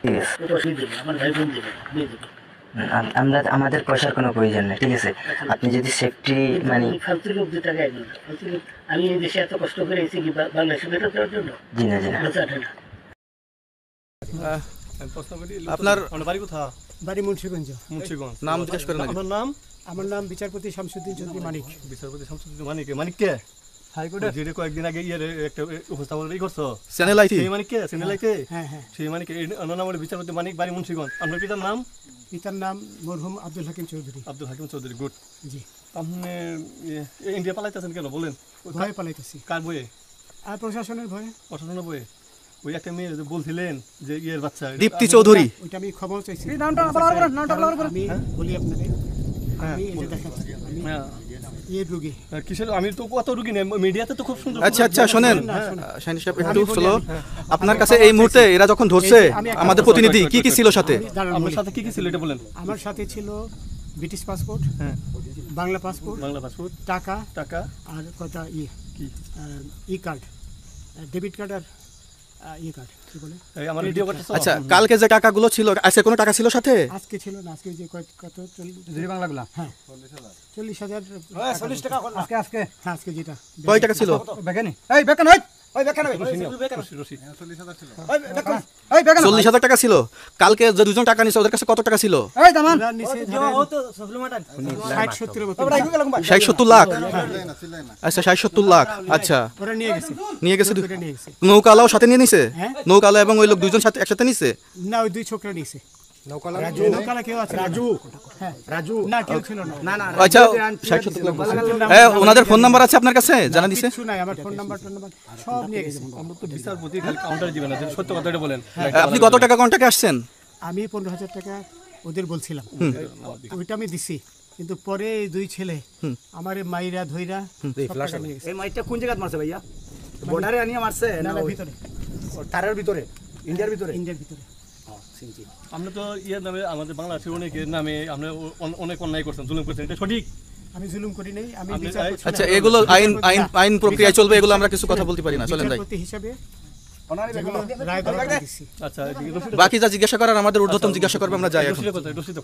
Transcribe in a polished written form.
ঠিক আছে। পয়সা দেবে, আমার ভাই বোন দেবে, দিয়ে দেবে। আমরা আমাদের পয়সার কোনো প্রয়োজন নেই, ঠিক আছে। আপনি যদি সেফটি মানে ফালতু লোক 2 টাকা একদম না। ফালতু লোক, আমি এই দেশে এত কষ্ট করে এসেছি কি বাংলাদেশে ফেরত দেওয়ার জন্য? জি না জি না। বেচা ওঠে না। আপনার বাড়ি কোথা? বাড়ি মুন্সিগঞ্জ। মুন্সিগঞ্জ। নাম জিজ্ঞেস করেন আগে। আপনার নাম? আমার নাম বিচারপতি শামসুদ্দিন চৌধুরী মানিক। বিচারপতি শামসুদ্দিন মানিক। মানিক কে? হাইকোর্টের যেটা কয়েকদিন আগে একটা উপস্থাপন করছো। Channel IT. সেই মানিক কে? চ্যানেল আইতে? হ্যাঁ হ্যাঁ। সেই মানিক অন্য নাম হলো বিচারপতি মানিক, বাড়ি মুন্সিগঞ্জ। আপনার পিতার নাম? পিতার নাম মরহুম আব্দুল হাকিম চৌধুরী। আব্দুল হাকিম চৌধুরী। গুড। জি। আপনি ইন্ডিয়া পালাইতেছেন কেন বলেন? ভয়ে পালাইতেছি। কার বইয়ে? আর প্রশাসনের ভয়ে। প্রশাসনের বইয়ে? ওই একটা মেয়ে যে বলছিলেন যে ইয়ের বাচ্চা দীপ্তি চৌধুরী। ওইটা আমি খবর চাইছি। নামটা আমি বলি আপনাকে। আমি এই যে দেখাচ্ছি। আমি হ্যাঁ। এই রোগী। কিসের? আমি তো কত রুগী নেই, মিডিয়াতে তো খুব সুন্দর। আচ্ছা আচ্ছা শোনেন শাহিন সাহেব একটু স্লো। আপনার কাছে এই মুহূর্তে এরা যখন ধরছে আমাদের প্রতিনিধি কি কি ছিল সাথে? আপনার সাথে কি কি ছিল এটা বলেন। আমার সাথে ছিল ব্রিটিশ পাসপোর্ট, হ্যাঁ, বাংলা পাসপোর্ট, বাংলা পাসপোর্ট, টাকা টাকা, আর কটা কি ই কার্ড, ডেবিট কার্ড আর ই কার্ড কি বলে? এই আমার ভিডিও করতেছো? আচ্ছা কালকে যে টাকাগুলো ছিল আজকে কোনো টাকা ছিল সাথে? আজকে ছিল না, আজকে যে কত 40 বাংলাগুলা। হ্যাঁ 40,000 40 টাকা আজকে হ্যাঁ আজকে যেটা কয় টাকা ছিল? বেকানি এই বেকান হই ওই বেকান হই রশি 40,000 ছিল ওই বেকান ওই বেকান 40,000 টাকা ছিল। কালকে যে দুজন টাকা নিছে ওদের কাছে কত টাকা ছিল? এই দামান নিচে ধরেন 60-70 মতো 60-70 লাখ। আচ্ছা 60-70 লাখ। আচ্ছা ওরা নিয়ে গেছে। নিয়ে গেছে। ওরা নিয়ে গেছে। নৌকালাও সাথে নিয়ে নিছে? হ্যাঁ। নৌকালা এবং ওই লোক দুজন সাথে একসাথে নিছে? না ওই দুই ছোকরা নিয়েছে। নৌকালা কেউ আছে? হ্যাঁ রাজু না কেউ ছিল না। না না আচ্ছা 60-70 লাখ বলছেন। ওনাদের ফোন নাম্বার আছে আপনার কাছে? জানা দিছে? কিছু নাই, আমার ফোন নাম্বার সব নিয়ে গেছে। আমরা তো বিচারপতি খালি কাউন্টার দিবেন না, যদি সত্য কথাটা বলেন। আপনি কত টাকা কন্টাকে আসছেন? আমি 15,000 টাকা ওদের বলছিলাম, ওইটা আমি দিছি। কিন্তু পরে এই দুই ছেলে আমার মাইরা ধইরা সব টাকা নিয়ে গেছে। এই মাইটটা কোন জায়গায় মারছে ভাইয়া? বর্ডারে আনিয়া মারছে না না না ওই ভিতরে, তারের ভিতরে, ইন্ডিয়ার ভিতরে? ইন্ডিয়ার ভিতরে। আমরা তো ইয়ের নামে আমাদের বাংলাদেশের অনেকের নামে আপনি অনেক অন্যায় করছেন, জুলুম করছেন, এটা সঠিক? আমি জুলুম করি নাই, আমি আপনি বিচার করছি না। আচ্ছা এগুলো আইন আইন আইন প্রক্রিয়া চলবে, এগুলো আমরা কিছু কথা বলতে পারি না, চলেন যাই। বিচারপতি হিসাবে যেগুলো রায় দেওয়া দিছি। আচ্ছা, এদিকে রশিদ বাকি যা জিজ্ঞাসা করার আমাদের ঊর্ধ্বতন জিজ্ঞাসা করবে, আমরা যাই এখন। রশিদ কোথায়? রশিদ